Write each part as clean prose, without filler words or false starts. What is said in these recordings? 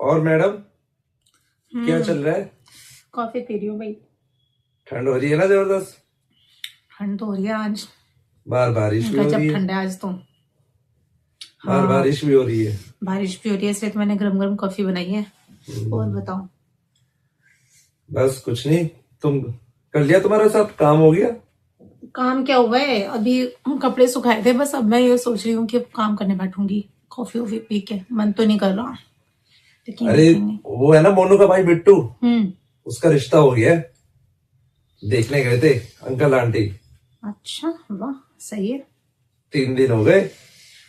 और मैडम क्या हम्म। चल रहा है? कॉफी पी रही हूँ भाई। ठंड हो रही है ना जबरदस्त। ठंड तो हो रही है आज। बाहर बारिश भी हो गजब रही है। ठंड है आज तो। बाहर हाँ, बारिश भी हो रही है। बारिश भी हो रही है इसलिए तो मैंने गरम गरम कॉफी बनाई है। और हम्म, बताओ। बस कुछ नहीं। तुम कर लिया, तुम्हारे साथ काम हो गया? काम क्या हुआ है अभी। कपड़े सुखाए थे बस। अब मैं ये सोच रही हूँ कि अब काम करने बैठूंगी। कॉफी वॉफी पी के मन तो नहीं कर रहा, लेकिन अरे देखेंगे। वो है ना मोनू का भाई बिट्टू, हम्म। उसका रिश्ता हो गया है। देखने गए थे अंकल आंटी। अच्छा, वाह, सही है। 3 दिन हो गए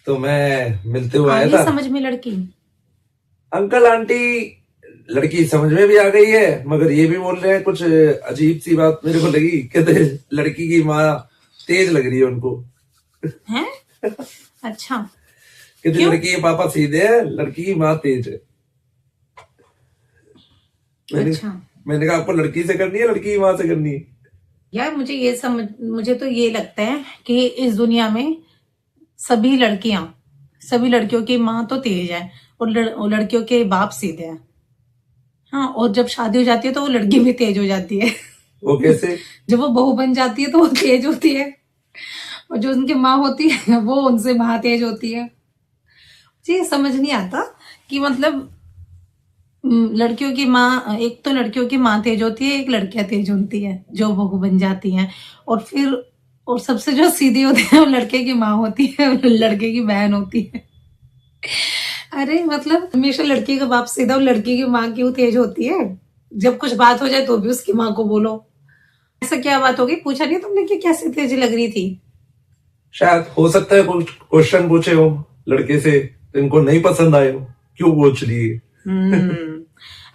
तो मैं मिलते हुए आया आगे था। समझ में लड़की। अंकल आंटी, लड़की समझ में भी आ गई है, मगर ये भी बोल रहे हैं कुछ अजीब सी बात मेरे को लगी। कहते लड़की की माँ तेज लग रही है उनको। है। अच्छा। कहते क्यों? लड़की के पापा सीधे हैं, लड़की की माँ तेज है। मैंने अच्छा मैंने कहा आपको लड़की से करनी है, लड़की की माँ से करनी है? यार, मुझे तो ये लगता है कि इस दुनिया में सभी लड़कियां, सभी लड़कियों की माँ तो तेज है और लड़कियों के बाप सीधे हैं। हाँ, और जब शादी हो जाती है तो वो लड़की भी तेज हो जाती है। वो कैसे? जब वो बहू बन जाती है तो वो तेज होती है, और जो उनकी माँ होती है वो उनसे महा तेज होती है। मुझे ये समझ नहीं आता कि मतलब लड़कियों की माँ, एक तो लड़कियों की माँ तेज होती है, एक लड़कियां तेज होती है जो बहू बन जाती हैं। और फिर और सबसे जो सीधी होती है वो लड़के की माँ होती है और लड़के की बहन होती है। अरे मतलब हमेशा लड़की का बाप सीधा और लड़की की माँ क्यों तेज होती है? जब कुछ बात हो जाए तो भी उसकी माँ को बोलो। ऐसा क्या बात होगी? पूछा नहीं तुमने कि कैसी तेज लग रही थी? शायद हो सकता है कुछ क्वेश्चन पूछे हो लड़के से तो इनको नहीं पसंद आए हो, क्यों पूछ रही है।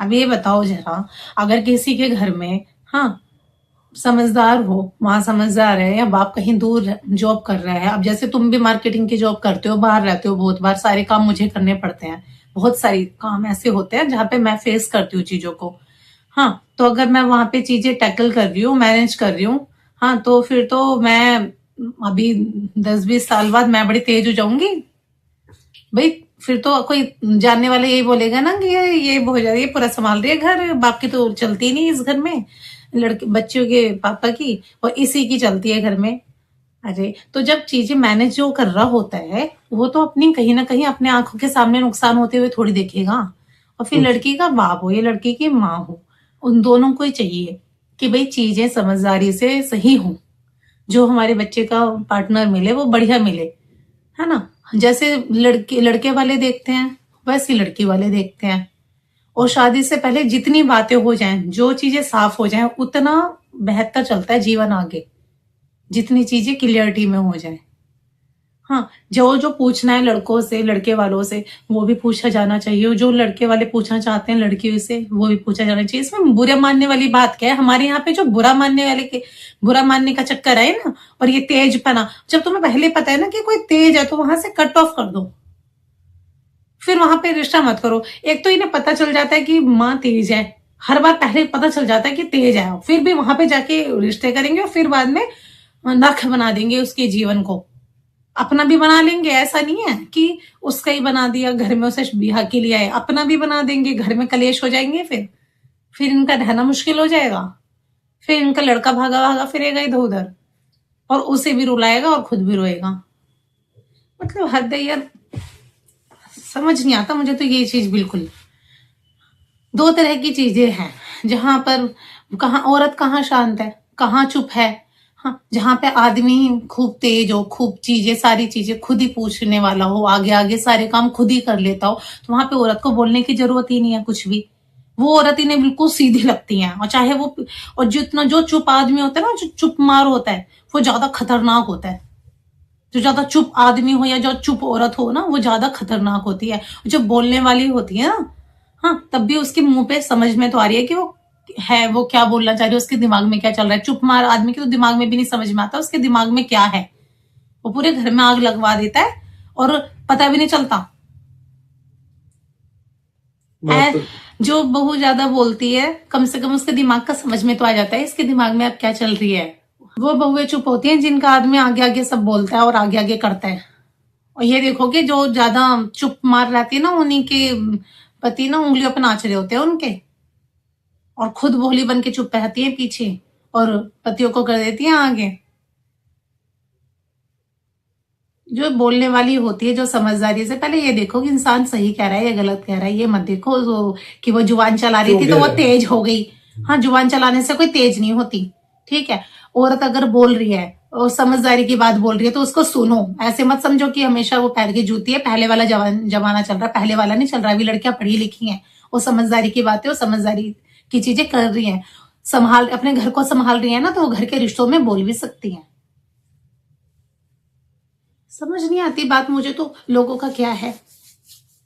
अब ये बताओ जरा, अगर किसी के घर में, हाँ, समझदार हो, माँ समझदार है या बाप कहीं दूर जॉब कर रहा है। अब जैसे तुम भी मार्केटिंग की जॉब करते हो, बाहर रहते हो, बहुत बार सारे काम मुझे करने पड़ते हैं। बहुत सारी काम ऐसे होते हैं जहाँ पे मैं फेस करती हूँ चीजों को। हाँ, तो अगर मैं वहां पे चीजें टैकल कर रही हूँ, मैनेज कर रही हूँ, हाँ, तो फिर तो मैं अभी 10-20 साल बाद मैं बड़ी तेज हो जाऊंगी भाई। फिर तो कोई जानने वाला यही बोलेगा ना कि ये हो जा रही है, पूरा संभाल रही है घर, बाप की तो चलती नहीं इस घर में, लड़के बच्चों के पापा की और इसी की चलती है घर में। अरे तो जब चीजें मैनेज जो कर रहा होता है वो तो अपनी कहीं ना कहीं अपने आंखों के सामने नुकसान होते हुए थोड़ी देखेगा। और फिर लड़की का बाप हो या लड़की की माँ हो, उन दोनों को ही चाहिए कि भाई चीजें समझदारी से सही हो। जो हमारे बच्चे का पार्टनर मिले वो बढ़िया मिले, है ना। जैसे लड़के लड़के वाले देखते हैं वैसे लड़की वाले देखते हैं। और शादी से पहले जितनी बातें हो जाएं, जो चीजें साफ हो जाएं, उतना बेहतर चलता है जीवन आगे। जितनी चीजें क्लियरिटी में हो जाए। हाँ, जो जो पूछना है लड़कों से, लड़के वालों से, वो भी पूछा जाना चाहिए। जो लड़के वाले पूछना चाहते हैं लड़कियों से, वो भी पूछा जाना चाहिए। इसमें बुरा मानने वाली बात क्या है? हमारे यहाँ पे जो बुरा मानने का चक्कर है ना, और ये तेजपना, जब तुम्हें पहले पता है ना कि कोई तेज है तो वहां से कट ऑफ कर दो, फिर वहां पे रिश्ता मत करो। एक तो इन्हें पता चल जाता है कि माँ तेज है, हर बार पहले पता चल जाता है कि तेज है, फिर भी वहां पे जाके रिश्ते करेंगे और फिर बाद में नरक बना देंगे उसके जीवन को। अपना भी बना लेंगे, ऐसा नहीं है कि उसका ही बना दिया, घर में उसे ब्याह के लिए आए, अपना भी बना देंगे, घर में कलेश हो जाएंगे। फिर इनका रहना मुश्किल हो जाएगा। फिर इनका लड़का भागा भागा फिरेगा इधर उधर, और उसे भी रुलाएगा और खुद भी रोएगा। मतलब हद है यार, समझ नहीं आता मुझे तो ये चीज बिल्कुल। दो तरह की चीजें हैं जहां पर कहाँ औरत कहाँ शांत है, कहाँ चुप है। हाँ, जहां पे आदमी खूब तेज हो, खूब चीजें, सारी चीजें खुद ही पूछने वाला हो, आगे आगे सारे काम खुद ही कर लेता हो, तो वहां पे औरत को बोलने की जरूरत ही नहीं है कुछ भी। वो औरत इन्हें बिल्कुल सीधी लगती है। और चाहे वो, और जितना जो चुप आदमी होता है ना, जो चुप मार होता है, वो ज्यादा खतरनाक होता है। जो ज्यादा चुप आदमी हो या जो चुप औरत हो ना, वो ज्यादा खतरनाक होती है। जो बोलने वाली होती है ना, हाँ, तब भी उसके मुंह पे समझ में तो आ रही है कि वो क्या बोलना चाह रही है, उसके दिमाग में क्या चल रहा है। चुप मार आदमी के तो दिमाग में भी नहीं समझ में आता उसके दिमाग में क्या है। वो पूरे घर में आग लगवा देता है और पता भी नहीं चलता। बात तो जो बहू ज्यादा बोलती है, कम से कम उसके दिमाग का समझ में तो आ जाता है इसके दिमाग में अब क्या चल रही है। वो बहुएं चुप होती हैं जिनका आदमी आगे आगे सब बोलता है और आगे आगे करता है। और ये देखो कि जो ज्यादा चुप मार रहती है ना, उन्हीं के पति ना उंगलियों पे नाच रहे होते हैं उनके, और खुद भोली बन के चुप रहती है पीछे और पतियों को कर देती है आगे। जो बोलने वाली होती है, जो समझदारी से, पहले ये देखो कि इंसान सही कह रहा है या गलत कह रहा है। ये मत देखो कि वो जुबान चला रही थी तो वो तेज हो गई। हाँ, जुबान चलाने से कोई तेज नहीं होती, ठीक है। औरत अगर बोल रही है और समझदारी की बात बोल रही है तो उसको सुनो। ऐसे मत समझो कि हमेशा वो पैर की जूती है, पहले वाला जमाना चल रहा है। पहले वाला नहीं चल रहा। अभी लड़कियां पढ़ी लिखी हैं, वो समझदारी की बातें, वो समझदारी की चीजें कर रही हैं, अपने घर को संभाल रही है ना, तो वो घर के रिश्तों में बोल भी सकती हैं। समझ नहीं आती बात मुझे तो लोगों का क्या है।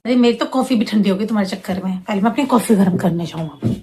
अरे मेरी तो कॉफी भी ठंडी हो गई तुम्हारे चक्कर में। पहले मैं अपनी कॉफी गर्म करने जाऊंगा।